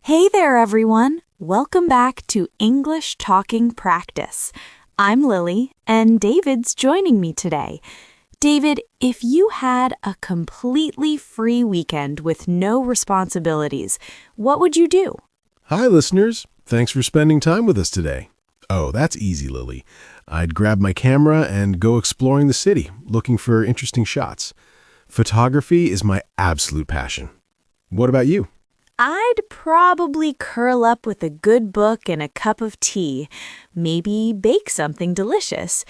Hey there, everyone. Welcome back to English Talking Practice. I'm Lily, and David's joining me today. David, if you had a completely free weekend with no responsibilities, what would you do? Hi, listeners. Thanks for spending time with us today. Oh, that's easy, Lily. I'd grab my camera and go exploring the city, looking for interesting shots. Photography is my absolute passion. What about you? I'd probably curl up with a good book and a cup of tea, maybe bake something delicious.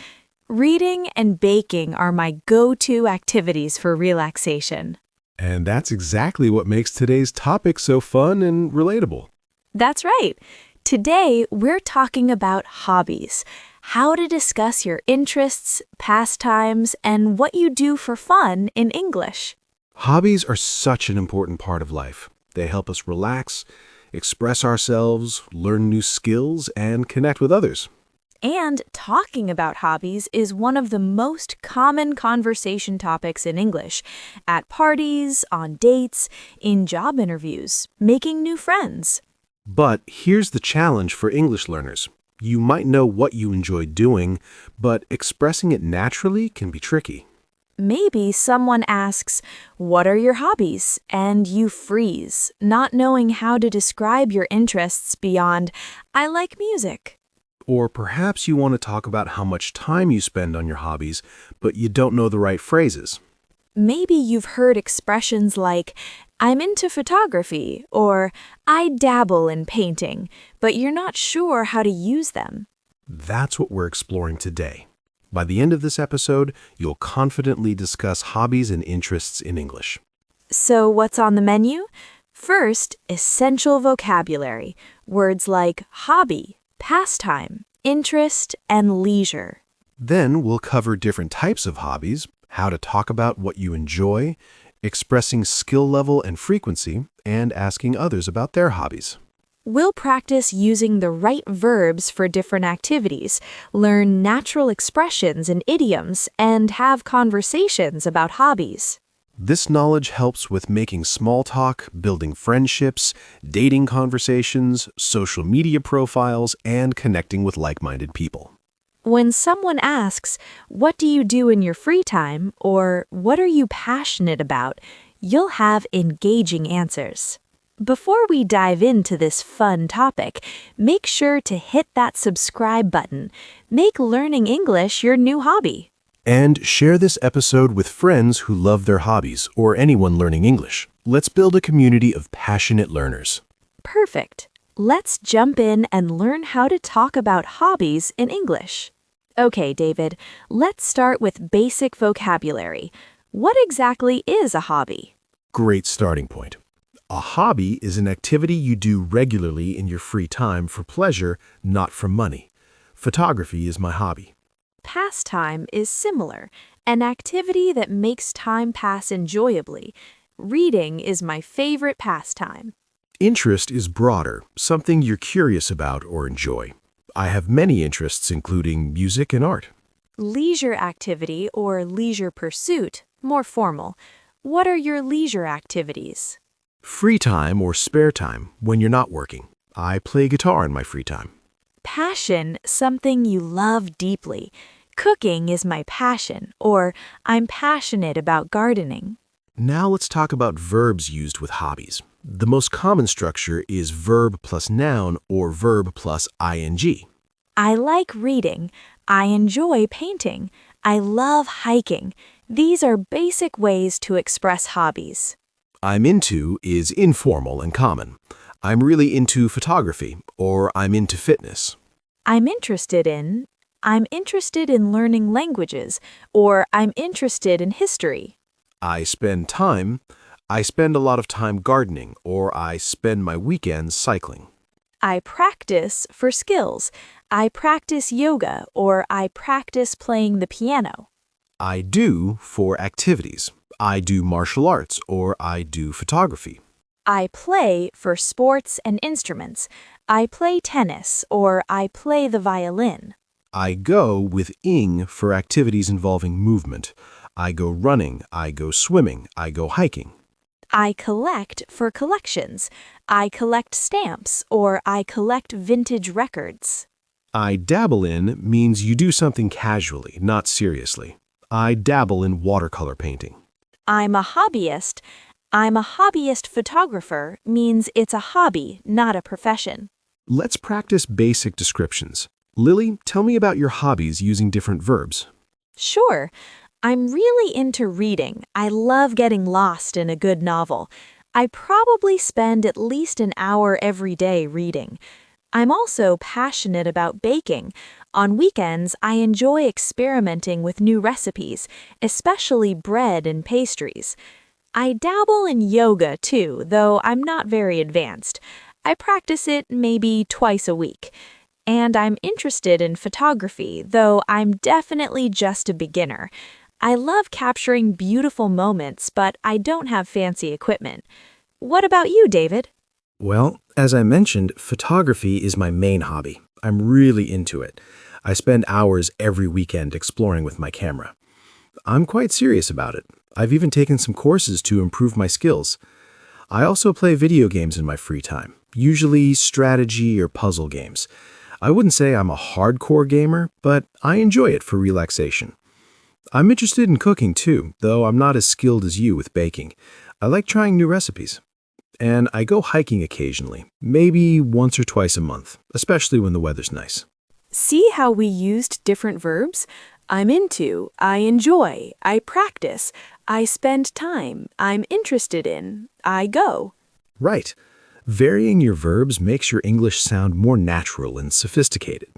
Reading and baking are my go-to activities for relaxation. And that's exactly what makes today's topic so fun and relatable. That's right. Today, we're talking about hobbies, how to discuss your interests, pastimes, and what you do for fun in English. Hobbies are such an important part of life. They help us relax, express ourselves, learn new skills, and connect with others. And talking about hobbies is one of the most common conversation topics in English, at parties, on dates, in job interviews, making new friends. But here's the challenge for English learners. You might know what you enjoy doing, but expressing it naturally can be tricky. Maybe someone asks, "What are your hobbies?" and you freeze, not knowing how to describe your interests beyond, "I like music." Or perhaps you want to talk about how much time you spend on your hobbies, but you don't know the right phrases. Maybe you've heard expressions like, "I'm into photography," or "I dabble in painting," but you're not sure how to use them. That's what we're exploring today. By the end of this episode, you'll confidently discuss hobbies and interests in English. So what's on the menu? First, essential vocabulary, words like hobby, pastime, interest, and leisure. Then we'll cover different types of hobbies, how to talk about what you enjoy, expressing skill level and frequency, and asking others about their hobbies. We'll practice using the right verbs for different activities, learn natural expressions and idioms, and have conversations about hobbies. This knowledge helps with making small talk, building friendships, dating conversations, social media profiles, and connecting with like-minded people. When someone asks, "What do you do in your free time?" or "What are you passionate about?" you'll have engaging answers. Before we dive into this fun topic, make sure to hit that subscribe button. Make learning English your new hobby. And share this episode with friends who love their hobbies or anyone learning English. Let's build a community of passionate learners. Perfect. Let's jump in and learn how to talk about hobbies in English. Okay, David, let's start with basic vocabulary. What exactly is a hobby? Great starting point. A hobby is an activity you do regularly in your free time for pleasure, not for money. Photography is my hobby. Pastime is similar, an activity that makes time pass enjoyably. Reading is my favorite pastime. Interest is broader, something you're curious about or enjoy. I have many interests, including music and art. Leisure activity or leisure pursuit, more formal. What are your leisure activities? Free time or spare time when you're not working. I play guitar in my free time. Passion, something you love deeply. Cooking is my passion, or I'm passionate about gardening. Now let's talk about verbs used with hobbies. The most common structure is verb plus noun or verb plus ing. I like reading. I enjoy painting. I love hiking. These are basic ways to express hobbies. I'm into is informal and common. I'm really into photography, or I'm into fitness. I'm interested in learning languages, or I'm interested in history. I spend a lot of time gardening, or I spend my weekends cycling. I practice for skills. I practice yoga, or I practice playing the piano. I do for activities. I do martial arts, or I do photography. I play for sports and instruments. I play tennis, or I play the violin. I go with ing for activities involving movement. I go running, I go swimming, I go hiking. I collect for collections. I collect stamps or I collect vintage records. I dabble in means you do something casually, not seriously. I dabble in watercolor painting. I'm a hobbyist. I'm a hobbyist photographer means it's a hobby, not a profession. Let's practice basic descriptions. Lily, tell me about your hobbies using different verbs. Sure, I'm really into reading. I love getting lost in a good novel. I probably spend at least an hour every day reading. I'm also passionate about baking. On weekends, I enjoy experimenting with new recipes, especially bread and pastries. I dabble in yoga too, though I'm not very advanced. I practice it maybe twice a week. And I'm interested in photography, though I'm definitely just a beginner. I love capturing beautiful moments, but I don't have fancy equipment. What about you, David? Well, as I mentioned, photography is my main hobby. I'm really into it. I spend hours every weekend exploring with my camera. I'm quite serious about it. I've even taken some courses to improve my skills. I also play video games in my free time, usually strategy or puzzle games. I wouldn't say I'm a hardcore gamer, but I enjoy it for relaxation. I'm interested in cooking too, though I'm not as skilled as you with baking. I like trying new recipes. And I go hiking occasionally, maybe once or twice a month, especially when the weather's nice. See how we used different verbs? I'm into, I enjoy, I practice, I spend time, I'm interested in, I go. Right. Varying your verbs makes your English sound more natural and sophisticated.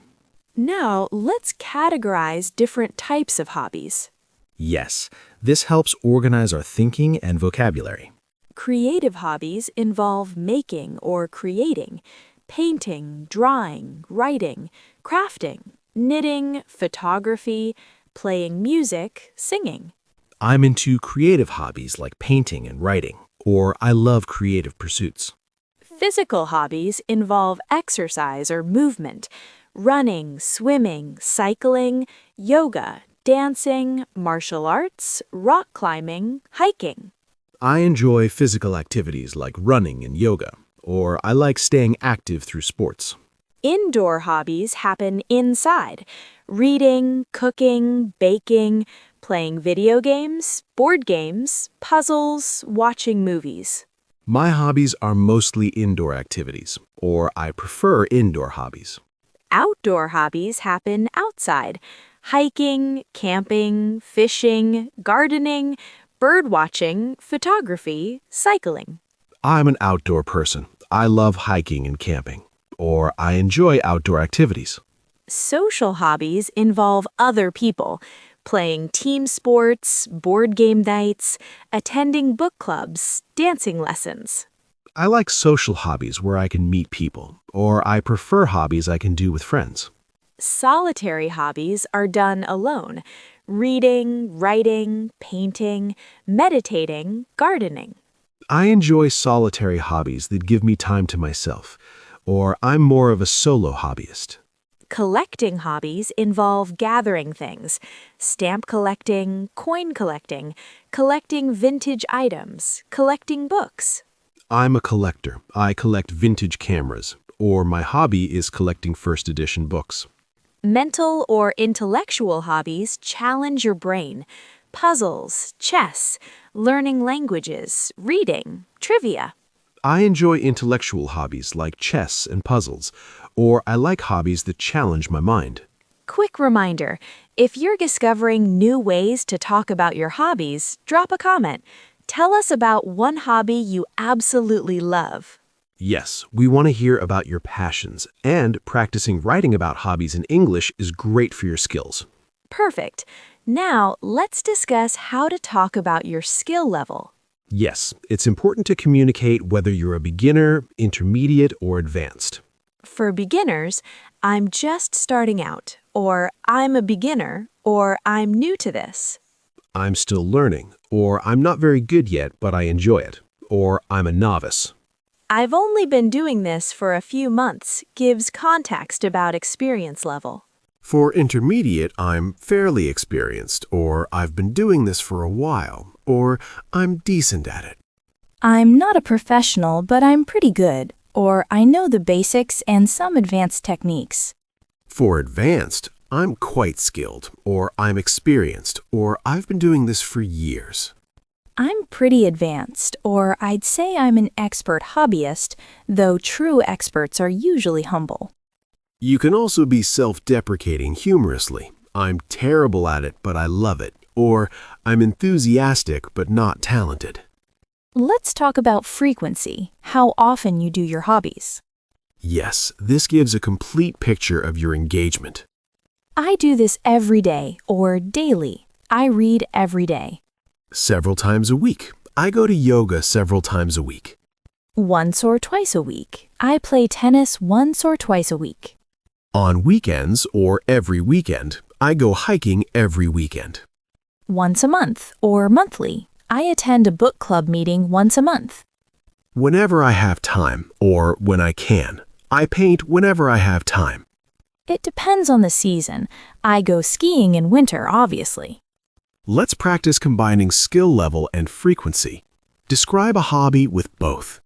Now, let's categorize different types of hobbies. Yes, this helps organize our thinking and vocabulary. Creative hobbies involve making or creating, painting, drawing, writing, crafting, knitting, photography, playing music, singing. I'm into creative hobbies like painting and writing, or I love creative pursuits. Physical hobbies involve exercise or movement, running, swimming, cycling, yoga, dancing, martial arts, rock climbing, hiking. I enjoy physical activities like running and yoga, or I like staying active through sports. Indoor hobbies happen inside. Reading, cooking, baking, playing video games, board games, puzzles, watching movies. My hobbies are mostly indoor activities, or I prefer indoor hobbies. Outdoor hobbies happen outside. Hiking, camping, fishing, gardening, bird watching, photography, cycling. I'm an outdoor person. I love hiking and camping, or I enjoy outdoor activities. Social hobbies involve other people, playing team sports, board game nights, attending book clubs, dancing lessons. I like social hobbies where I can meet people, or I prefer hobbies I can do with friends. Solitary hobbies are done alone. Reading, writing, painting, meditating, gardening. I enjoy solitary hobbies that give me time to myself, or I'm more of a solo hobbyist. Collecting hobbies involve gathering things, stamp collecting, coin collecting, collecting vintage items, collecting books. I'm a collector. I collect vintage cameras, or my hobby is collecting first edition books. Mental or intellectual hobbies challenge your brain. Puzzles, chess, learning languages, reading, trivia. I enjoy intellectual hobbies like chess and puzzles, or I like hobbies that challenge my mind. Quick reminder, if you're discovering new ways to talk about your hobbies, drop a comment. Tell us about one hobby you absolutely love. Yes, we want to hear about your passions, and practicing writing about hobbies in English is great for your skills. Perfect. Now, let's discuss how to talk about your skill level. Yes, it's important to communicate whether you're a beginner, intermediate, or advanced. For beginners, I'm just starting out, or I'm a beginner, or I'm new to this. I'm still learning, or I'm not very good yet, but I enjoy it, or I'm a novice. I've only been doing this for a few months gives context about experience level. For intermediate, I'm fairly experienced, or I've been doing this for a while, or I'm decent at it. I'm not a professional, but I'm pretty good, or I know the basics and some advanced techniques. For advanced, I'm quite skilled, or I'm experienced, or I've been doing this for years. I'm pretty advanced, or I'd say I'm an expert hobbyist, though true experts are usually humble. You can also be self-deprecating humorously. I'm terrible at it, but I love it. Or I'm enthusiastic, but not talented. Let's talk about frequency, how often you do your hobbies. Yes, this gives a complete picture of your engagement. I do this every day, or daily. I read every day. Several times a week. I go to yoga several times a week. Once or twice a week. I play tennis once or twice a week. On weekends or every weekend, I go hiking every weekend. Once a month or monthly. I attend a book club meeting once a month. Whenever I have time, or when I can. I paint whenever I have time. It depends on the season. I go skiing in winter, obviously. Let's practice combining skill level and frequency. Describe a hobby with both.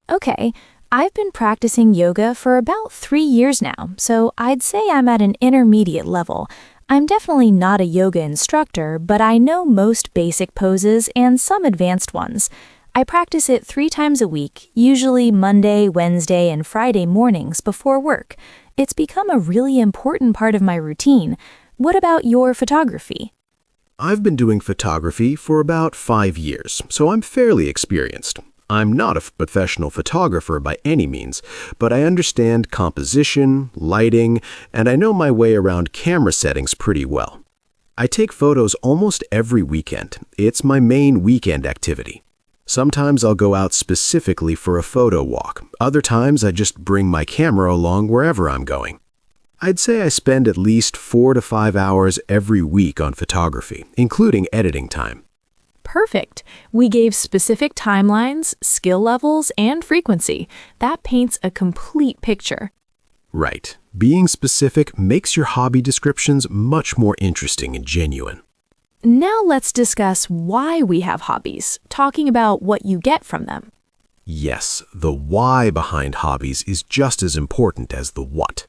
Okay, I've been practicing yoga for about 3 years now, so I'd say I'm at an intermediate level. I'm definitely not a yoga instructor, but I know most basic poses and some advanced ones. I practice it 3 times a week, usually Monday, Wednesday, and Friday mornings before work. It's become a really important part of my routine. What about your photography? I've been doing photography for about 5 years, so I'm fairly experienced. I'm not a professional photographer by any means, but I understand composition, lighting, and I know my way around camera settings pretty well. I take photos almost every weekend. It's my main weekend activity. Sometimes I'll go out specifically for a photo walk. Other times I just bring my camera along wherever I'm going. I'd say I spend at least 4 to 5 hours every week on photography, including editing time. Perfect. We gave specific timelines, skill levels, and frequency. That paints a complete picture. Right. Being specific makes your hobby descriptions much more interesting and genuine. Now let's discuss why we have hobbies, talking about what you get from them. Yes, the why behind hobbies is just as important as the what.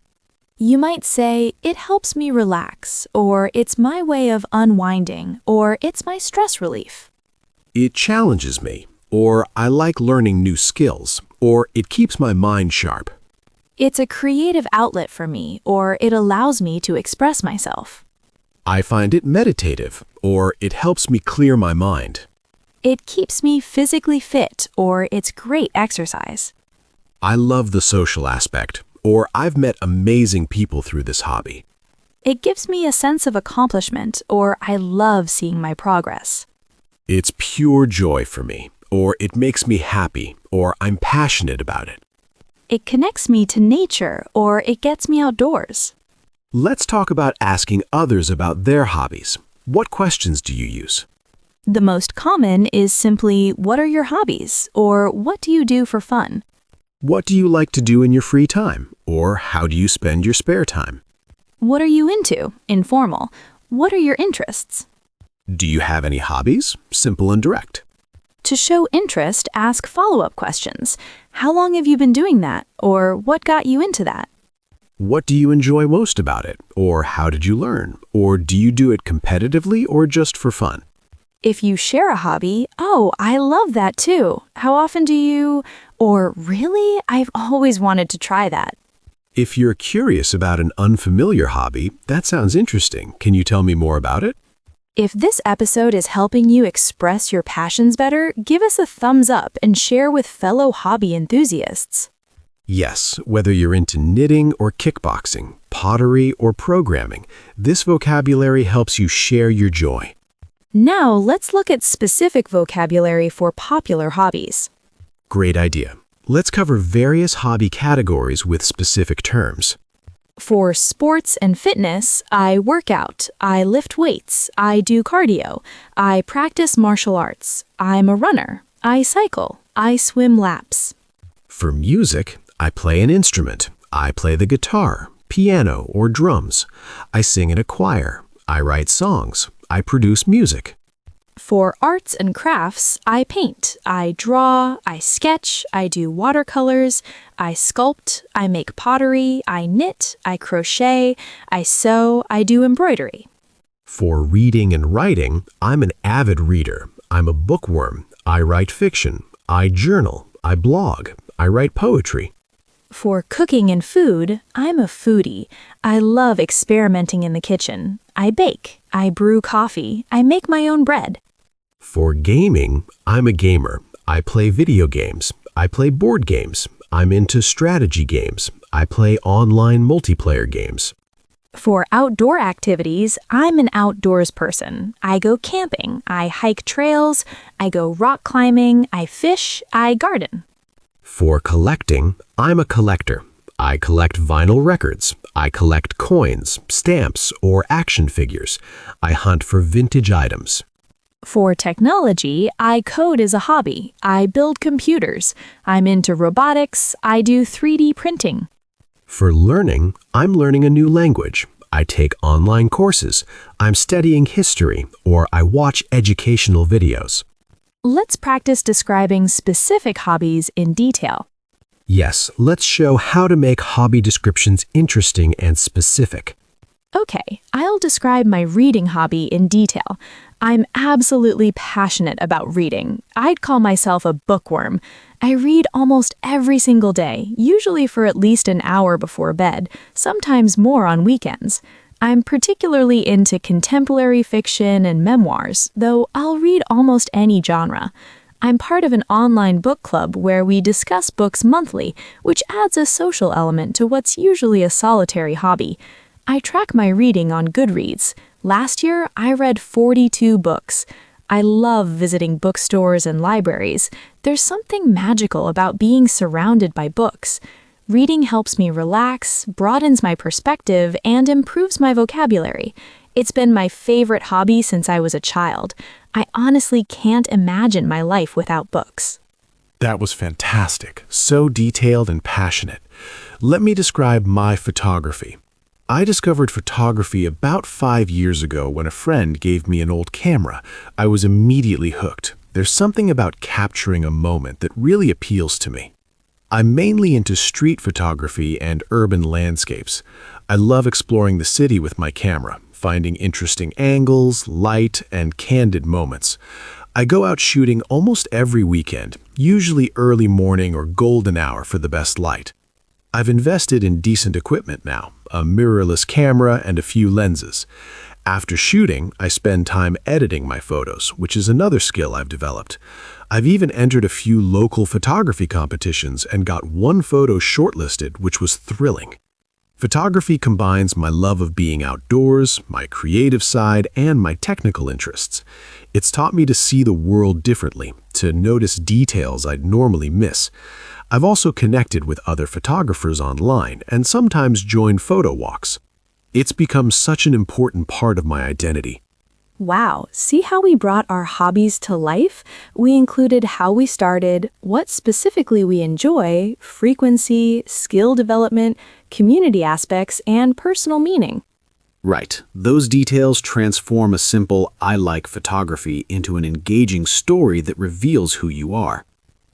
You might say, it helps me relax, or it's my way of unwinding, or it's my stress relief. It challenges me, or I like learning new skills, or it keeps my mind sharp. It's a creative outlet for me, or it allows me to express myself. I find it meditative, or it helps me clear my mind. It keeps me physically fit, or it's great exercise. I love the social aspect, or I've met amazing people through this hobby. It gives me a sense of accomplishment, or I love seeing my progress. It's pure joy for me, or it makes me happy, or I'm passionate about it. It connects me to nature, or it gets me outdoors. Let's talk about asking others about their hobbies. What questions do you use? The most common is simply, what are your hobbies? Or what do you do for fun? What do you like to do in your free time? Or how do you spend your spare time? What are you into? Informal. What are your interests? Do you have any hobbies? Simple and direct. To show interest, ask follow-up questions. How long have you been doing that? Or what got you into that? What do you enjoy most about it? Or how did you learn? Or do you do it competitively or just for fun? If you share a hobby, oh, I love that too. How often do you? Or really? I've always wanted to try that. If you're curious about an unfamiliar hobby, that sounds interesting. Can you tell me more about it? If this episode is helping you express your passions better, give us a thumbs up and share with fellow hobby enthusiasts. Yes, whether you're into knitting or kickboxing, pottery or programming, this vocabulary helps you share your joy. Now let's look at specific vocabulary for popular hobbies. Great idea. Let's cover various hobby categories with specific terms. For sports and fitness, I work out, I lift weights, I do cardio, I practice martial arts, I'm a runner, I cycle, I swim laps. For music, I play an instrument. I play the guitar, piano, or drums. I sing in a choir. I write songs. I produce music. For arts and crafts, I paint, I draw, I sketch, I do watercolors, I sculpt, I make pottery, I knit, I crochet, I sew, I do embroidery. For reading and writing, I'm an avid reader. I'm a bookworm. I write fiction. I journal. I blog. I write poetry. For cooking and food, I'm a foodie. I love experimenting in the kitchen. I bake, I brew coffee, I make my own bread. For gaming, I'm a gamer. I play video games. I play board games. I'm into strategy games. I play online multiplayer games. For outdoor activities, I'm an outdoors person. I go camping, I hike trails, I go rock climbing, I fish, I garden. For collecting, I'm a collector. I collect vinyl records. I collect coins, stamps, or action figures. I hunt for vintage items. For technology, I code as a hobby. I build computers. I'm into robotics. I do 3D printing. For learning, I'm learning a new language. I take online courses. I'm studying history, or I watch educational videos. Let's practice describing specific hobbies in detail. Yes, let's show how to make hobby descriptions interesting and specific. Okay, I'll describe my reading hobby in detail. I'm absolutely passionate about reading. I'd call myself a bookworm. I read almost every single day, usually for at least an hour before bed, sometimes more on weekends. I'm particularly into contemporary fiction and memoirs, though I'll read almost any genre. I'm part of an online book club where we discuss books monthly, which adds a social element to what's usually a solitary hobby. I track my reading on Goodreads. Last year, I read 42 books. I love visiting bookstores and libraries. There's something magical about being surrounded by books. Reading helps me relax, broadens my perspective, and improves my vocabulary. It's been my favorite hobby since I was a child. I honestly can't imagine my life without books. That was fantastic. So detailed and passionate. Let me describe my photography. I discovered photography about 5 years ago when a friend gave me an old camera. I was immediately hooked. There's something about capturing a moment that really appeals to me. I'm mainly into street photography and urban landscapes. I love exploring the city with my camera, finding interesting angles, light, and candid moments. I go out shooting almost every weekend, usually early morning or golden hour for the best light. I've invested in decent equipment now, a mirrorless camera and a few lenses. After shooting, I spend time editing my photos, which is another skill I've developed. I've even entered a few local photography competitions and got one photo shortlisted, which was thrilling. Photography combines my love of being outdoors, my creative side, and my technical interests. It's taught me to see the world differently, to notice details I'd normally miss. I've also connected with other photographers online and sometimes joined photo walks. It's become such an important part of my identity. Wow, see how we brought our hobbies to life? We included how we started, what specifically we enjoy, frequency, skill development, community aspects, and personal meaning. Right. Those details transform a simple "I like photography" into an engaging story that reveals who you are.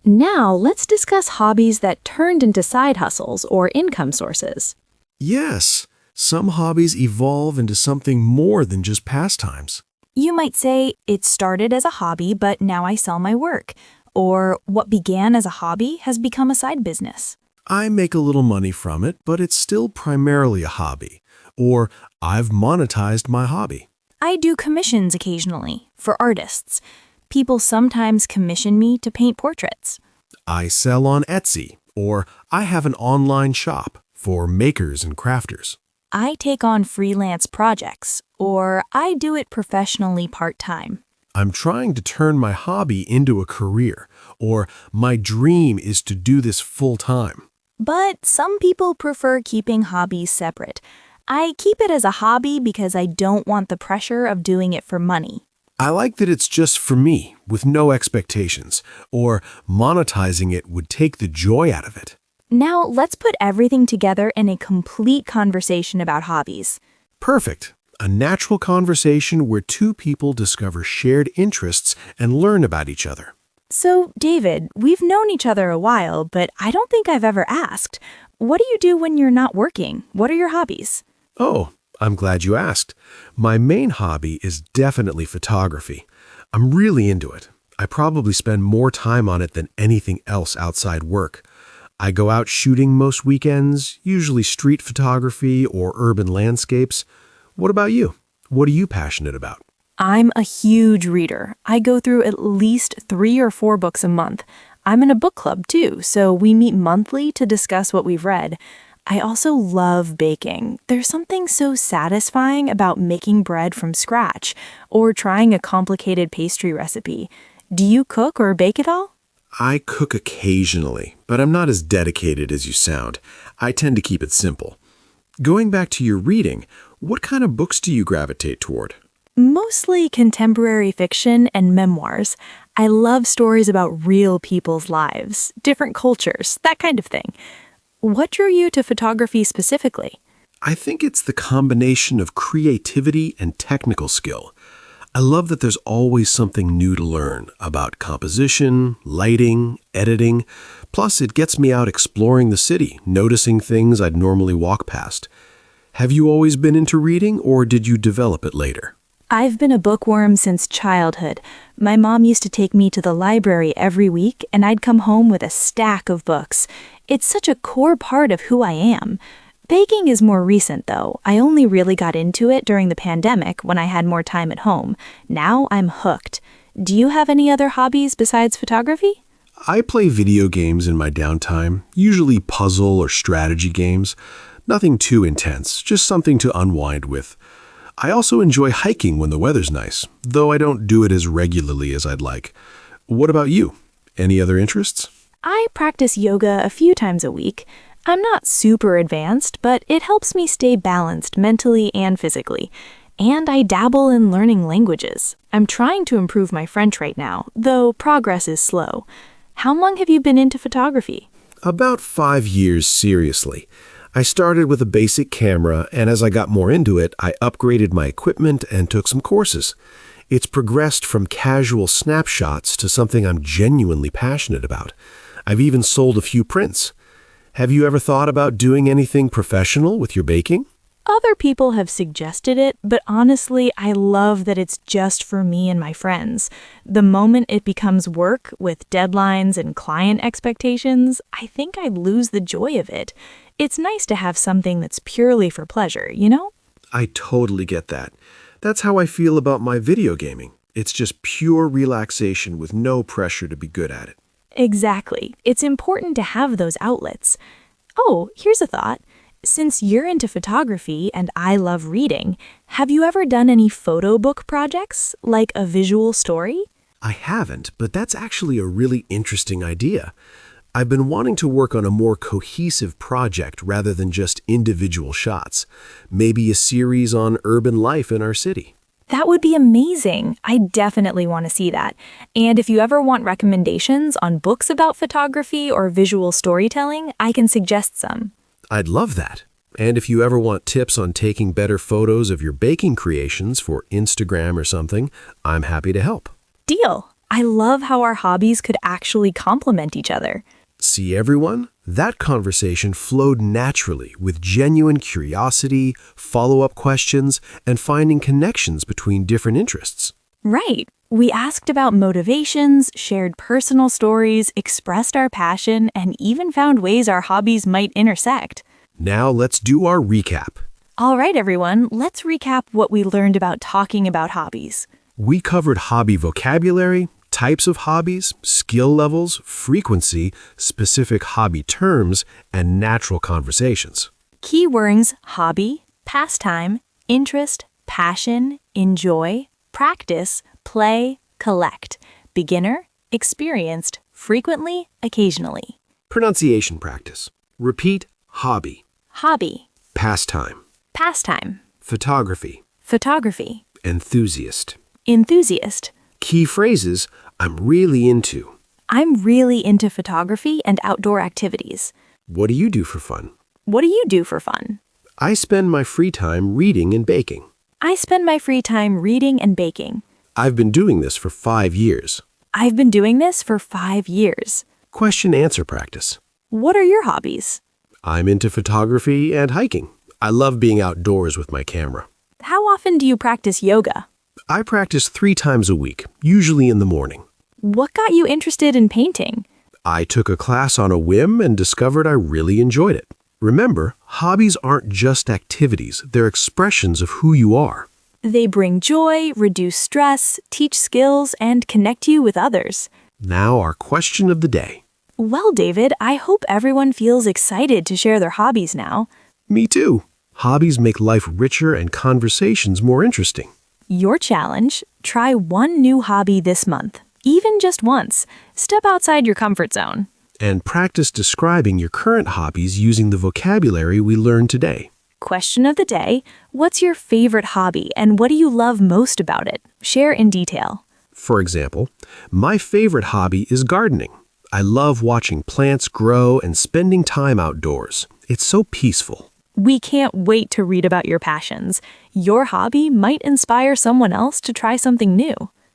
Now, let's discuss hobbies that turned into side hustles or income sources. Yes, some hobbies evolve into something more than just pastimes. You might say, it started as a hobby, but now I sell my work. Or what began as a hobby has become a side business. I make a little money from it, but it's still primarily a hobby. Or I've monetized my hobby. I do commissions occasionally for artists. People sometimes commission me to paint portraits. I sell on Etsy, or I have an online shop for makers and crafters. I take on freelance projects, or I do it professionally part-time. I'm trying to turn my hobby into a career, or my dream is to do this full-time. But some people prefer keeping hobbies separate. I keep it as a hobby because I don't want the pressure of doing it for money. I like that it's just for me, with no expectations, or monetizing it would take the joy out of it. Now, let's put everything together in a complete conversation about hobbies. Perfect. A natural conversation where two people discover shared interests and learn about each other. So, David, we've known each other a while, but I don't think I've ever asked. What do you do when you're not working? What are your hobbies? Oh, I'm glad you asked. My main hobby is definitely photography. I'm really into it. I probably spend more time on it than anything else outside work. I go out shooting most weekends, usually street photography or urban landscapes. What about you? What are you passionate about? I'm a huge reader. I go through at least 3 or 4 books a month. I'm in a book club too, so we meet monthly to discuss what we've read. I also love baking. There's something so satisfying about making bread from scratch or trying a complicated pastry recipe. Do you cook or bake at all? I cook occasionally, but I'm not as dedicated as you sound. I tend to keep it simple. Going back to your reading, what kind of books do you gravitate toward? Mostly contemporary fiction and memoirs. I love stories about real people's lives, different cultures, that kind of thing. What drew you to photography specifically? I think it's the combination of creativity and technical skill. I love that there's always something new to learn about composition, lighting, editing. Plus, it gets me out exploring the city, noticing things I'd normally walk past. Have you always been into reading, or did you develop it later? I've been a bookworm since childhood. My mom used to take me to the library every week, and I'd come home with a stack of books. It's such a core part of who I am. Baking is more recent, though. I only really got into it during the pandemic when I had more time at home. Now I'm hooked. Do you have any other hobbies besides photography? I play video games in my downtime, usually puzzle or strategy games. Nothing too intense, just something to unwind with. I also enjoy hiking when the weather's nice, though I don't do it as regularly as I'd like. What about you? Any other interests? I practice yoga a few times a week. I'm not super advanced, but it helps me stay balanced mentally and physically. And I dabble in learning languages. I'm trying to improve my French right now, though progress is slow. How long have you been into photography? About 5 years, seriously. I started with a basic camera, and as I got more into it, I upgraded my equipment and took some courses. It's progressed from casual snapshots to something I'm genuinely passionate about. I've even sold a few prints. Have you ever thought about doing anything professional with your baking? Other people have suggested it, but honestly, I love that it's just for me and my friends. The moment it becomes work with deadlines and client expectations, I think I'd lose the joy of it. It's nice to have something that's purely for pleasure, you know? I totally get that. That's how I feel about my video gaming. It's just pure relaxation with no pressure to be good at it. Exactly. It's important to have those outlets. Oh, here's a thought. Since you're into photography and I love reading, have you ever done any photo book projects, like a visual story? I haven't, but that's actually a really interesting idea. I've been wanting to work on a more cohesive project rather than just individual shots. Maybe a series on urban life in our city. That would be amazing. I definitely want to see that. And if you ever want recommendations on books about photography or visual storytelling, I can suggest some. I'd love that. And if you ever want tips on taking better photos of your baking creations for Instagram or something, I'm happy to help. Deal. I love how our hobbies could actually complement each other. See everyone? That conversation flowed naturally with genuine curiosity, follow-up questions, and finding connections between different interests. Right. We asked about motivations, shared personal stories, expressed our passion, and even found ways our hobbies might intersect. Now let's do our recap. All right, everyone, let's recap what we learned about talking about hobbies. We covered hobby vocabulary, types of hobbies, skill levels, frequency, specific hobby terms, and natural conversations. Keywords: hobby, pastime, interest, passion, enjoy, practice, play, collect, beginner, experienced, frequently, occasionally. Pronunciation practice. Repeat hobby, Hobby, pastime, pastime, photography, photography, enthusiast. enthusiast. Key phrases: I'm really into. I'm really into photography and outdoor activities. What do you do for fun? What do you do for fun? I spend my free time reading and baking. I spend my free time reading and baking. I've been doing this for 5 years. I've been doing this for 5 years. Question-answer practice. What are your hobbies? I'm into photography and hiking. I love being outdoors with my camera. How often do you practice yoga? I practice 3 times a week, usually in the morning. What got you interested in painting? I took a class on a whim and discovered I really enjoyed it. Remember, hobbies aren't just activities, they're expressions of who you are. They bring joy, reduce stress, teach skills, and connect you with others. Now our question of the day. Well, David, I hope everyone feels excited to share their hobbies now. Me too. Hobbies make life richer and conversations more interesting. Your challenge: try one new hobby this month, even just once. Step outside your comfort zone. And practice describing your current hobbies using the vocabulary we learned today. Question of the day: what's your favorite hobby and what do you love most about it? Share in detail. For example, my favorite hobby is gardening. I love watching plants grow and spending time outdoors. It's so peaceful. We can't wait to read about your passions. Your hobby might inspire someone else to try something new.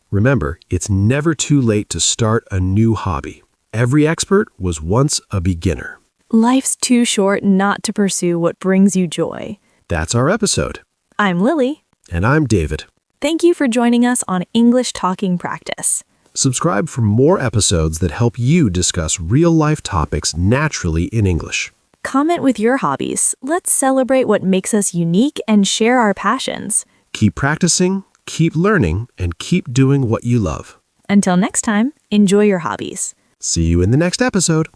Remember, it's never too late to start a new hobby. Every expert was once a beginner. Life's too short not to pursue what brings you joy. That's our episode. I'm Lily. And I'm David. Thank you for joining us on English Talking Practice. Subscribe for more episodes that help you discuss real-life topics naturally in English. Comment with your hobbies. Let's celebrate what makes us unique and share our passions. Keep practicing, keep learning, and keep doing what you love. Until next time, enjoy your hobbies. See you in the next episode.